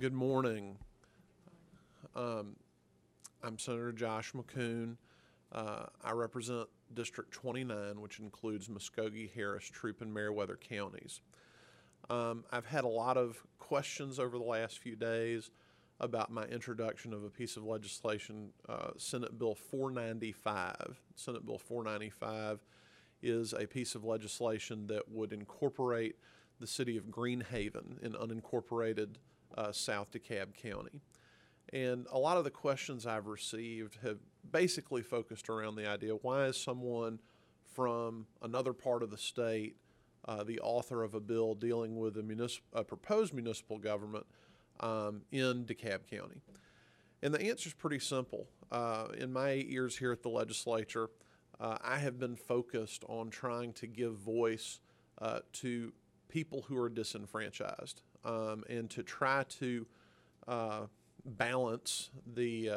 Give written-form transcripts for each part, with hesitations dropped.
Good morning. I'm Senator Josh McKoon. I represent District 29, which includes Muskogee, Harris, Troup, and Meriwether counties. I've had a lot of questions over the last few days about my introduction of a piece of legislation, Senate Bill 495. Senate Bill 495 is a piece of legislation that would incorporate the city of Greenhaven in unincorporated South DeKalb County. And a lot of the questions I've received have basically focused around the idea, why is someone from another part of the state the author of a bill dealing with a proposed municipal government in DeKalb County? And the answer is pretty simple. In my 8 years here at the legislature, I have been focused on trying to give voice to people who are disenfranchised and to try to balance the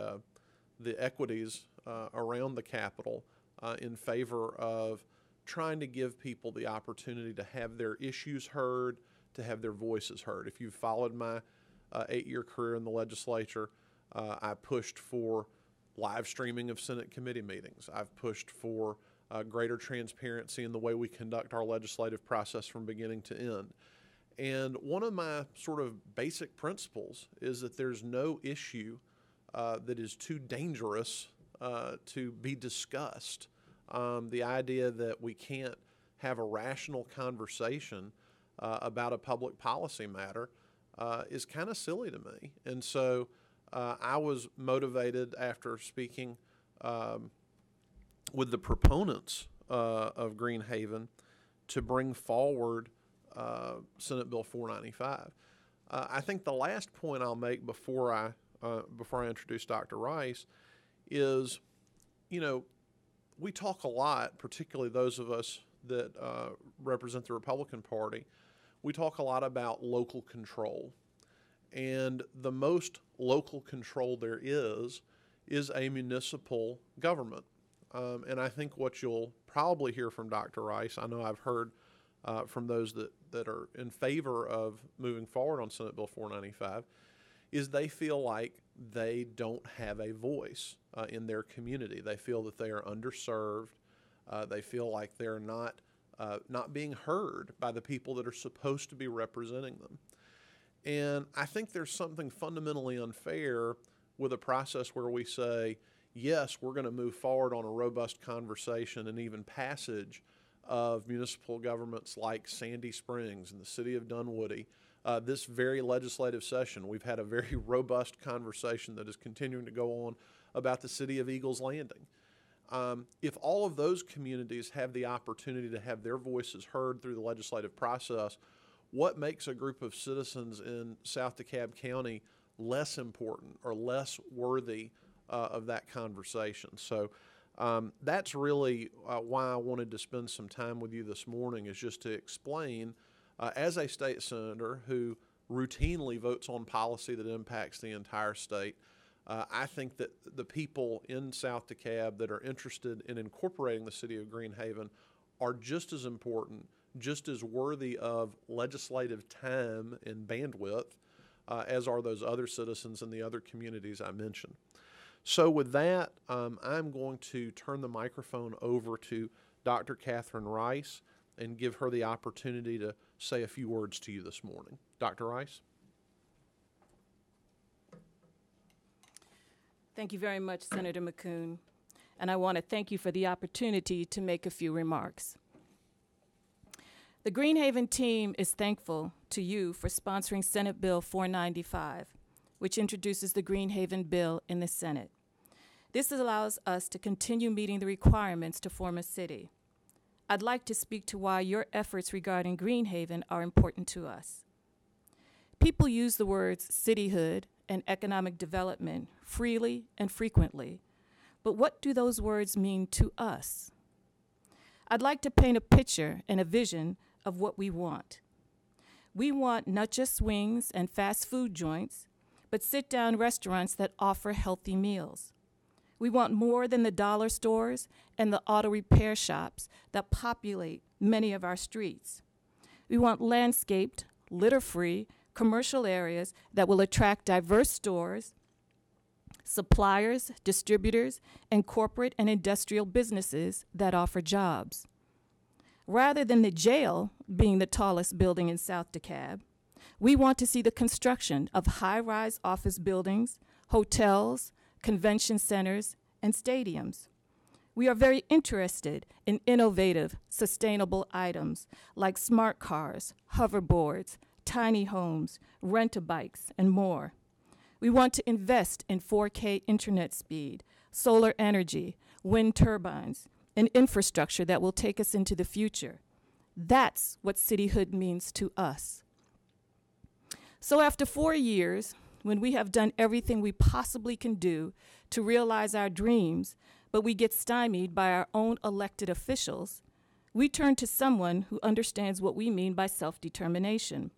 equities around the Capitol in favor of trying to give people the opportunity to have their issues heard, to have their voices heard. If you've followed my 8-year career in the legislature, I pushed for live streaming of Senate committee meetings. I've pushed for greater transparency in the way we conduct our legislative process from beginning to end. And one of my sort of basic principles is that there's no issue that is too dangerous to be discussed. The idea that we can't have a rational conversation about a public policy matter is kind of silly to me. And so I was motivated after speaking with the proponents of Greenhaven to bring forward Senate Bill 495. I think the last point I'll make before I introduce Dr. Rice is, we talk a lot, particularly those of us that represent the Republican Party, we talk a lot about local control. And the most local control there is a municipal government. And I think what you'll probably hear from Dr. Rice, I know I've heard from those that are in favor of moving forward on Senate Bill 495, is they feel like they don't have a voice in their community. They feel that they are underserved. They feel like they're not being heard by the people that are supposed to be representing them. And I think there's something fundamentally unfair with a process where we say, yes, we're going to move forward on a robust conversation and even passage of municipal governments like Sandy Springs and the city of Dunwoody. This very legislative session, we've had a very robust conversation that is continuing to go on about the city of Eagles Landing. If all of those communities have the opportunity to have their voices heard through the legislative process, what makes a group of citizens in South DeKalb County less important or less worthy of that conversation? So that's really why I wanted to spend some time with you this morning, is just to explain, as a state senator who routinely votes on policy that impacts the entire state, I think that the people in South DeKalb that are interested in incorporating the city of Greenhaven are just as important, just as worthy of legislative time and bandwidth as are those other citizens in the other communities I mentioned. So with that, I'm going to turn the microphone over to Dr. Catherine Rice and give her the opportunity to say a few words to you this morning. Dr. Rice? Thank you very much, Senator McKoon. And I want to thank you for the opportunity to make a few remarks. The Greenhaven team is thankful to you for sponsoring Senate Bill 495, which introduces the Greenhaven bill in the Senate. This allows us to continue meeting the requirements to form a city. I'd like to speak to why your efforts regarding Greenhaven are important to us. People use the words cityhood and economic development freely and frequently, but what do those words mean to us? I'd like to paint a picture and a vision of what we want. We want not just swings and fast food joints, but sit-down restaurants that offer healthy meals. We want more than the dollar stores and the auto repair shops that populate many of our streets. We want landscaped, litter-free, commercial areas that will attract diverse stores, suppliers, distributors, and corporate and industrial businesses that offer jobs. Rather than the jail being the tallest building in South DeKalb, we want to see the construction of high-rise office buildings, hotels, convention centers, and stadiums. We are very interested in innovative, sustainable items like smart cars, hoverboards, tiny homes, rent-a-bikes, and more. We want to invest in 4K internet speed, solar energy, wind turbines, and infrastructure that will take us into the future. That's what cityhood means to us. So after 4 years, when we have done everything we possibly can do to realize our dreams, but we get stymied by our own elected officials, we turn to someone who understands what we mean by self-determination.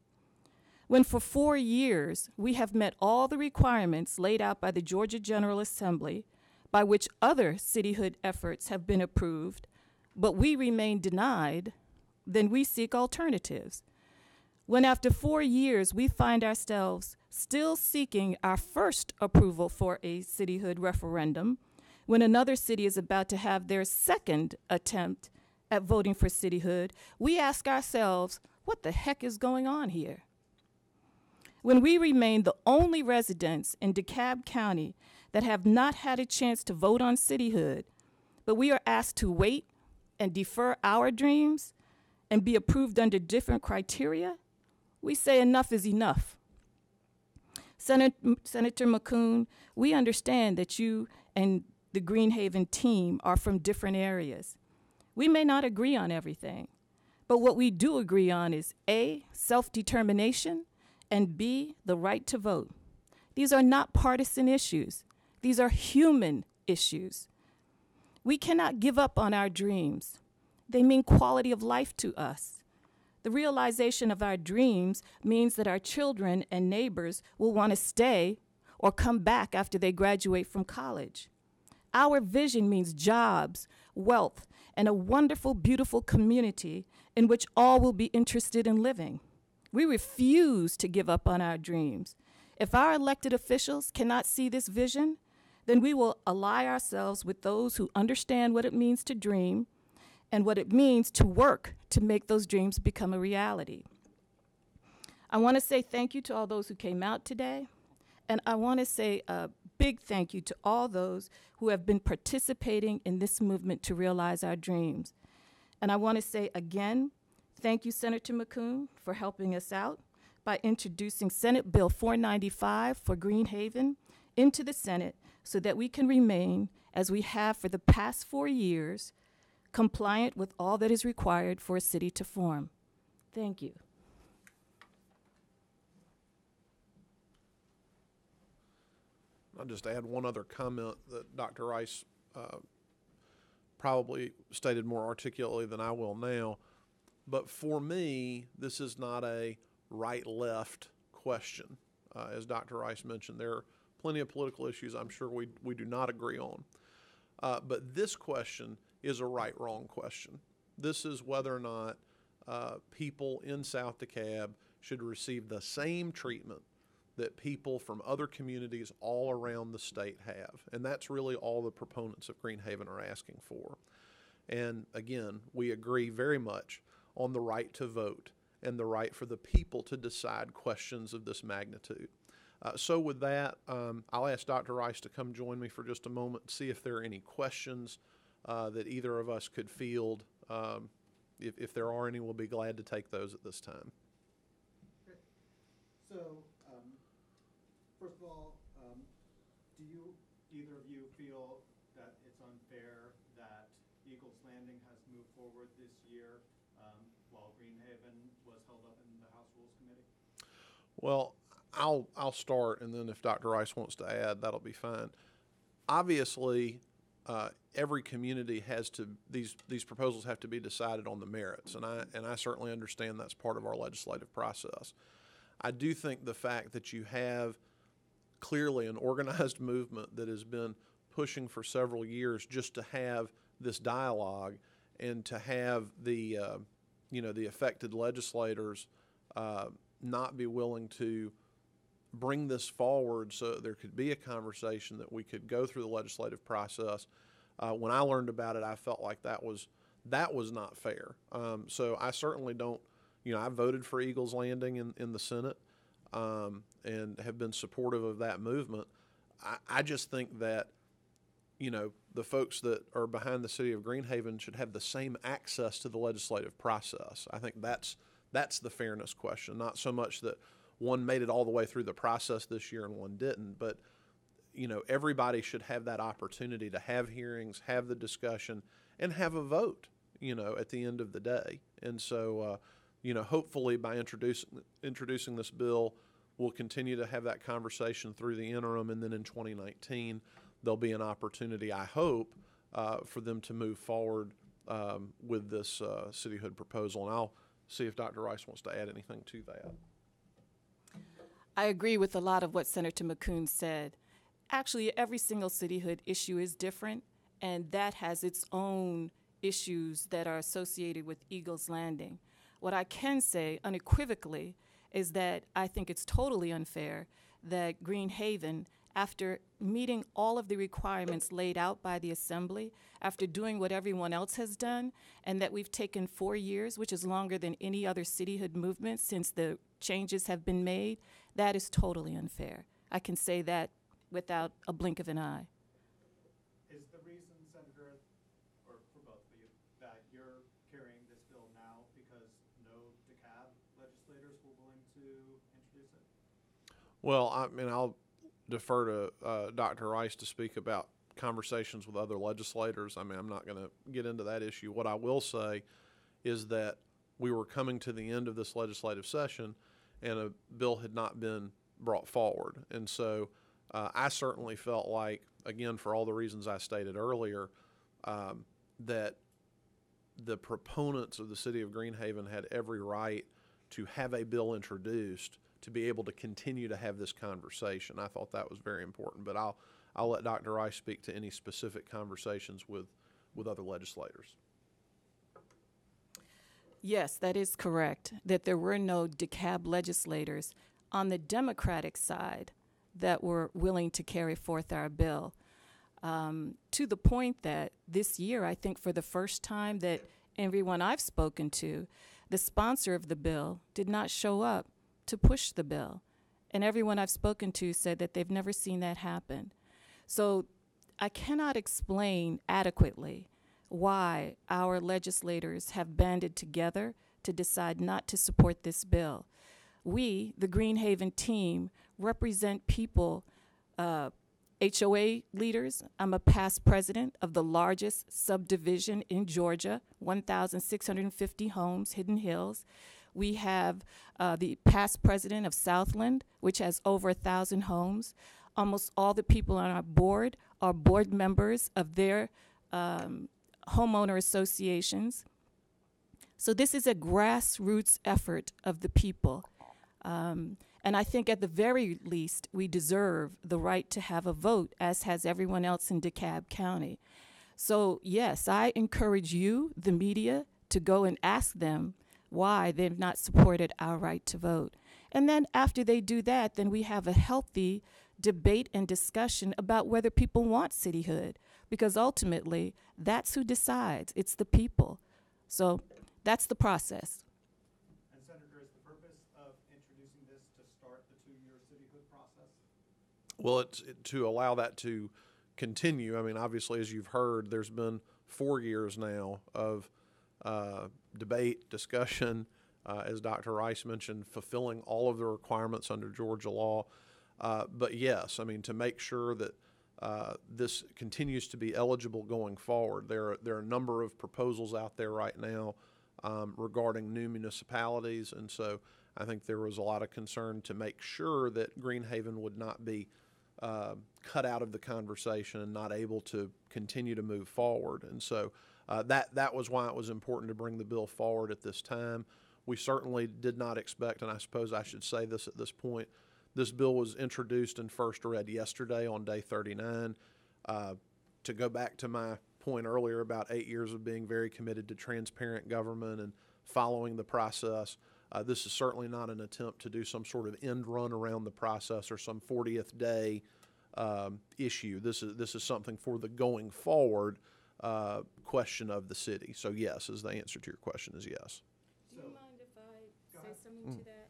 When for 4 years we have met all the requirements laid out by the Georgia General Assembly, by which other cityhood efforts have been approved, but we remain denied, then we seek alternatives. When after 4 years we find ourselves still seeking our first approval for a cityhood referendum, when another city is about to have their second attempt at voting for cityhood, we ask ourselves, what the heck is going on here? When we remain the only residents in DeKalb County that have not had a chance to vote on cityhood, but we are asked to wait and defer our dreams and be approved under different criteria, we say enough is enough. Senator McKoon, we understand that you and the Greenhaven team are from different areas. We may not agree on everything, but what we do agree on is A, self-determination, and B, the right to vote. These are not partisan issues. These are human issues. We cannot give up on our dreams. They mean quality of life to us. The realization of our dreams means that our children and neighbors will want to stay or come back after they graduate from college. Our vision means jobs, wealth, and a wonderful, beautiful community in which all will be interested in living. We refuse to give up on our dreams. If our elected officials cannot see this vision, then we will ally ourselves with those who understand what it means to dream and what it means to work to make those dreams become a reality. I want to say thank you to all those who came out today, and I want to say a big thank you to all those who have been participating in this movement to realize our dreams. And I want to say again, thank you, Senator McKoon, for helping us out by introducing Senate Bill 495 for Greenhaven into the Senate so that we can remain, as we have for the past 4 years, compliant with all that is required for a city to form. Thank you. I'll just add one other comment that Dr. Rice probably stated more articulately than I will now. But for me, this is not a right-left question. As Dr. Rice mentioned, there are plenty of political issues I'm sure we do not agree on. But this question is a right-wrong question. This is whether or not people in South DeKalb should receive the same treatment that people from other communities all around the state have. And that's really all the proponents of Greenhaven are asking for. And again, we agree very much on the right to vote and the right for the people to decide questions of this magnitude. So with that, I'll ask Dr. Rice to come join me for just a moment, see if there are any questions that either of us could field. If there are any, we'll be glad to take those at this time. Great. So, first of all, do either of you feel that it's unfair that Eagles Landing has moved forward this year while Greenhaven was held up in the House Rules Committee? Well, I'll start, and then if Dr. Rice wants to add, that'll be fine. Obviously, every community has to these proposals have to be decided on the merits, and I certainly understand that's part of our legislative process. I do think the fact that you have clearly an organized movement that has been pushing for several years just to have this dialogue and to have the the affected legislators not be willing to bring this forward so there could be a conversation that we could go through the legislative process. When I learned about it, I felt like that was not fair. So I certainly don't, I voted for Eagles Landing in the Senate and have been supportive of that movement. I just think that, the folks that are behind the city of Greenhaven should have the same access to the legislative process. I think that's the fairness question, not so much that one made it all the way through the process this year and one didn't, but everybody should have that opportunity to have hearings, have the discussion, and have a vote, at the end of the day. And so, hopefully by introducing this bill, we'll continue to have that conversation through the interim, and then in 2019, there'll be an opportunity, I hope, for them to move forward with this cityhood proposal. And I'll see if Dr. Rice wants to add anything to that. I agree with a lot of what Senator McKoon said. Actually, every single cityhood issue is different, and that has its own issues that are associated with Eagles Landing. What I can say unequivocally is that I think it's totally unfair that Greenhaven, after meeting all of the requirements laid out by the Assembly, after doing what everyone else has done, and that we've taken 4 years, which is longer than any other cityhood movement since the changes have been made, that is totally unfair. I can say that without a blink of an eye. Is the reason, Senator, or for both of you, that you're carrying this bill now because no DeKalb legislators were willing to introduce it? Well, I'll defer to Dr. Rice to speak about conversations with other legislators. I'm not going to get into that issue. What I will say is that we were coming to the end of this legislative session and a bill had not been brought forward. And so I certainly felt like, again, for all the reasons I stated earlier, that the proponents of the city of Greenhaven had every right to have a bill introduced to be able to continue to have this conversation. I thought that was very important, but I'll let Dr. Rice speak to any specific conversations with other legislators. Yes, that is correct, that there were no DeKalb legislators on the Democratic side that were willing to carry forth our bill, to the point that this year, I think for the first time that everyone I've spoken to, the sponsor of the bill did not show up to push the bill. And everyone I've spoken to said that they've never seen that happen. So I cannot explain adequately why our legislators have banded together to decide not to support this bill. We, the Greenhaven team, represent people, HOA leaders. I'm a past president of the largest subdivision in Georgia, 1,650 homes, Hidden Hills. We have the past president of Southland, which has over 1,000 homes. Almost all the people on our board are board members of their homeowner associations. So this is a grassroots effort of the people. And I think at the very least, we deserve the right to have a vote, as has everyone else in DeKalb County. So yes, I encourage you, the media, to go and ask them why they've not supported our right to vote. And then after they do that, then we have a healthy debate and discussion about whether people want cityhood, because ultimately that's who decides. It's the people. So that's the process. And Senator, is the purpose of introducing this to start the 2-year cityhood process? Well, it's to allow that to continue. Obviously, as you've heard, there's been 4 years now of debate, discussion, as Dr. Rice mentioned, fulfilling all of the requirements under Georgia law. But yes, to make sure that this continues to be eligible going forward, there are a number of proposals out there right now regarding new municipalities, and so I think there was a lot of concern to make sure that Greenhaven would not be cut out of the conversation and not able to continue to move forward. And so that was why it was important to bring the bill forward at this time. We certainly did not expect, and I suppose I should say this at this point, this bill was introduced and first read yesterday on day 39. To go back to my point earlier about 8 years of being very committed to transparent government and following the process, This is certainly not an attempt to do some sort of end run around the process or some 40th day issue. This is something for the going forward question of the city. So yes, is the answer to your question is yes. Do you mind if I say something to that?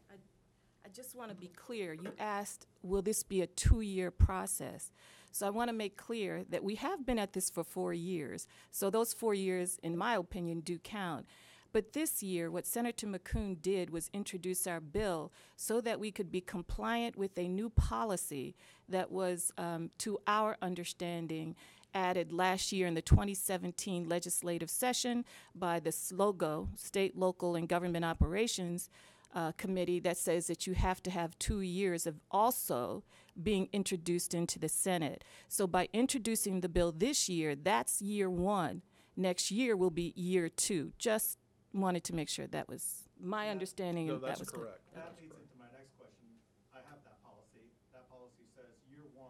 I just want to be clear. You asked, will this be a 2-year process? So I want to make clear that we have been at this for 4 years. So those 4 years, in my opinion, do count. But this year, what Senator McKoon did was introduce our bill so that we could be compliant with a new policy that was, to our understanding, added last year in the 2017 legislative session by the SLOGO, State, Local, and Government Operations Committee, that says that you have to have 2 years of also being introduced into the Senate. So by introducing the bill this year, that's year 1. Next year will be year 2. Just wanted to make sure that was my understanding. No, and that's that was correct. That leads into my next question. I have that policy. That policy says year 1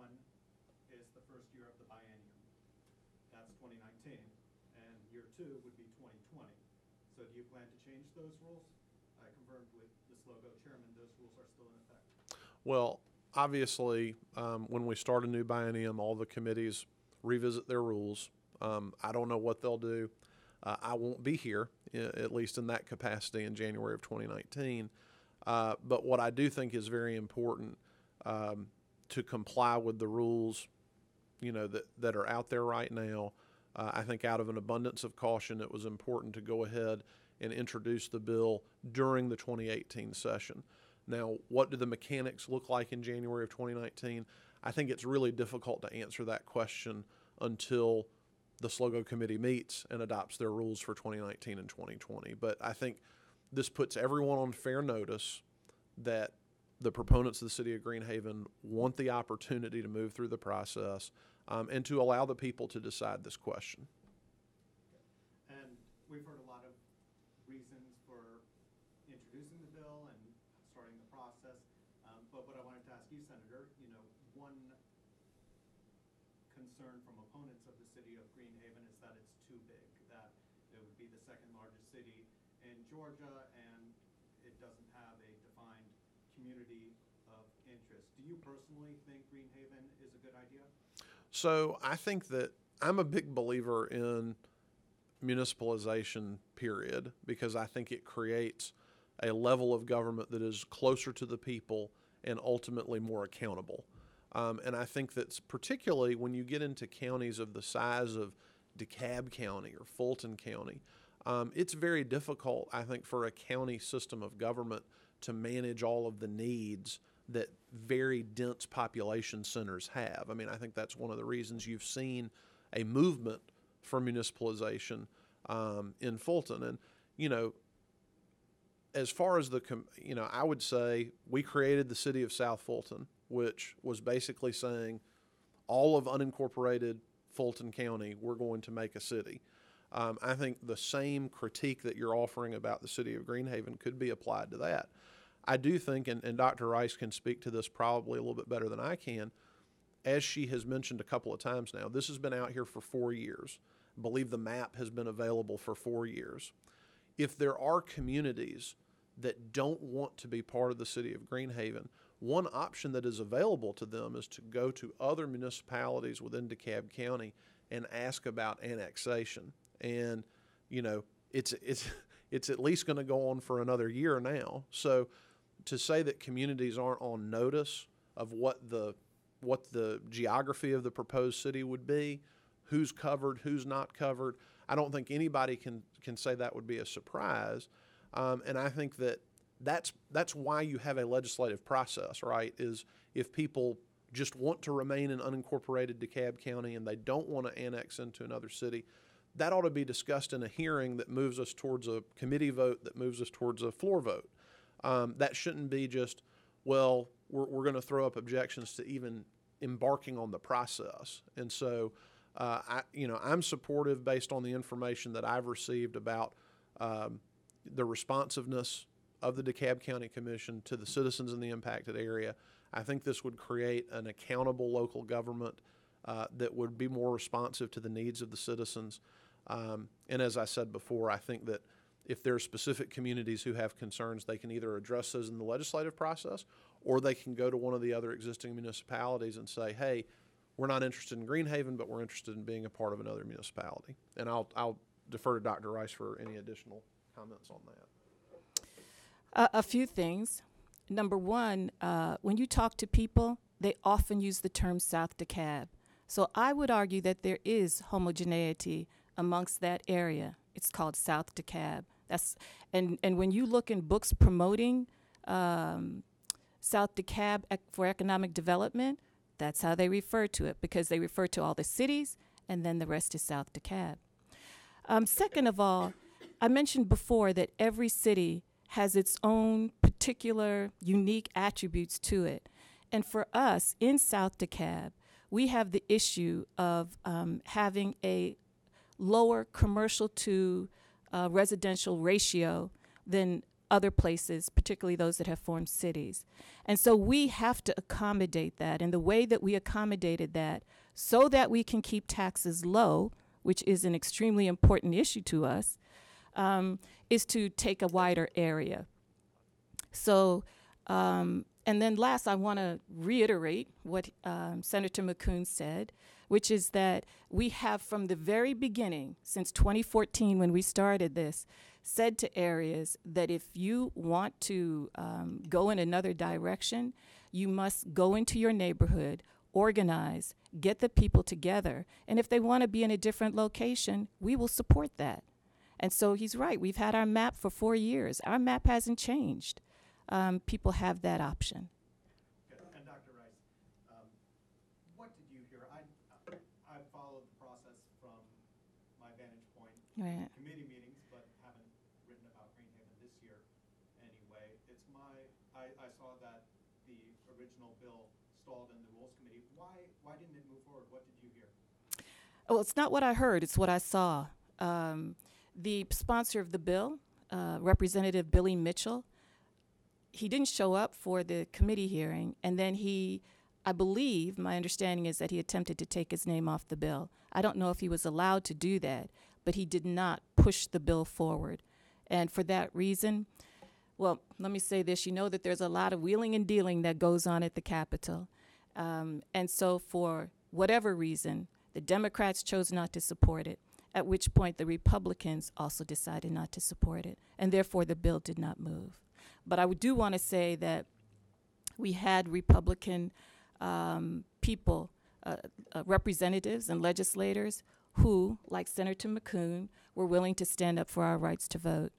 is the first year of the biennium. That's 2019. And year 2 would be 2020. So do you plan to change those rules? I confirmed with the SLOGO chairman, those rules are still in effect. Well, obviously, when we start a new biennium, all the committees revisit their rules. I don't know what they'll do. I won't be here, at least in that capacity, in January of 2019. But what I do think is very important to comply with the rules, that are out there right now. I think out of an abundance of caution, it was important to go ahead and introduce the bill during the 2018 session. Now, what do the mechanics look like in January of 2019? I think it's really difficult to answer that question until the SLOGO committee meets and adopts their rules for 2019 and 2020. But I think this puts everyone on fair notice that the proponents of the city of Greenhaven want the opportunity to move through the process and to allow the people to decide this question. And we've heard a lot of reasons for introducing the bill and starting the process. But what I wanted to ask you, Senator, one concern from opponents of the city of Greenhaven is that it's too big, that it would be the second largest city in Georgia and it doesn't have a defined community of interest. Do you personally think Greenhaven is a good idea? So I think that I'm a big believer in municipalization, period, because I think it creates a level of government that is closer to the people and ultimately more accountable. And I think that's particularly when you get into counties of the size of DeKalb County or Fulton County, it's very difficult, I think, for a county system of government to manage all of the needs that very dense population centers have. I mean, I think that's one of the reasons you've seen a movement for municipalization in Fulton. And, as far as I would say we created the city of South Fulton, which was basically saying all of unincorporated Fulton County, we're going to make a city. I think the same critique that you're offering about the city of Greenhaven could be applied to that. I do think, and Dr. Rice can speak to this probably a little bit better than I can, as she has mentioned a couple of times now, this has been out here for 4 years. I believe the map has been available for 4 years. If there are communities that don't want to be part of the city of Greenhaven, one option that is available to them is to go to other municipalities within DeKalb County and ask about annexation. And, it's at least going to go on for another year now. So to say that communities aren't on notice of what the geography of the proposed city would be, who's covered, who's not covered, I don't think anybody can say that would be a surprise. And I think that's why you have a legislative process, right? Is if people just want to remain in unincorporated DeKalb County and they don't want to annex into another city, that ought to be discussed in a hearing that moves us towards a committee vote, that moves us towards a floor vote. That shouldn't be just, we're going to throw up objections to even embarking on the process. And so, I'm supportive based on the information that I've received about the responsiveness of the DeKalb County Commission to the citizens in the impacted area. I think this would create an accountable local government that would be more responsive to the needs of the citizens. And as I said before, I think that if there are specific communities who have concerns, they can either address those in the legislative process, or they can go to one of the other existing municipalities and say, hey, we're not interested in Greenhaven, but we're interested in being a part of another municipality. And I'll defer to Dr. Rice for any additional comments on that. A few things. Number one, when you talk to people, they often use the term South DeKalb. So I would argue that there is homogeneity amongst that area. It's called South DeKalb. And when you look in books promoting South DeKalb for economic development, that's how they refer to it, because they refer to all the cities, and then the rest is South DeKalb. Second of all, I mentioned before that every city has its own particular unique attributes to it. And for us in South DeKalb, we have the issue of having a lower commercial to residential ratio than other places, particularly those that have formed cities. And so we have to accommodate that. And the way that we accommodated that so that we can keep taxes low, which is an extremely important issue to us, is to take a wider area. So, and then last, I want to reiterate what Senator McKoon said, which is that we have from the very beginning, since 2014 when we started this, said to areas that if you want to go in another direction, you must go into your neighborhood, organize, get the people together, and if they want to be in a different location, we will support that. And so he's right. We've had our map for 4 years. Our map hasn't changed. People have that option. Okay. And Dr. Rice, what did you hear? I followed the process from my vantage point, Right. committee meetings, but haven't written about Greenhaven this year anyway. I saw that the original bill stalled in the Rules Committee. Why didn't it move forward? What did you hear? Well, it's not what I heard. It's what I saw. The sponsor of the bill, Representative Billy Mitchell, he didn't show up for the committee hearing, and then I believe, my understanding is that he attempted to take his name off the bill. I don't know if he was allowed to do that, but he did not push the bill forward. And for that reason, well, let me say this, you know that there's a lot of wheeling and dealing that goes on at the Capitol. And so for whatever reason, the Democrats chose not to support it, at which point the Republicans also decided not to support it, and therefore the bill did not move. But I do want to say that we had Republican people, representatives and legislators who, like Senator McKoon, were willing to stand up for our rights to vote.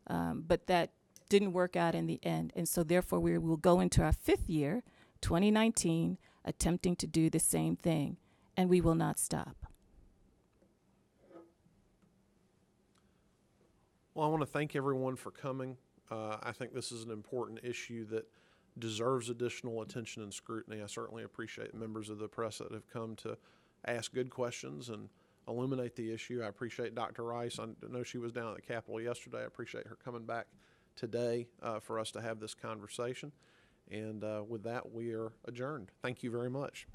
But that didn't work out in the end. And so therefore we will go into our 5th year, 2019, attempting to do the same thing, and we will not stop. Well, I want to thank everyone for coming. I think this is an important issue that deserves additional attention and scrutiny. I certainly appreciate members of the press that have come to ask good questions and illuminate the issue. I appreciate Dr. Rice. I know she was down at the Capitol yesterday. I appreciate her coming back today for us to have this conversation. And with that, we are adjourned. Thank you very much.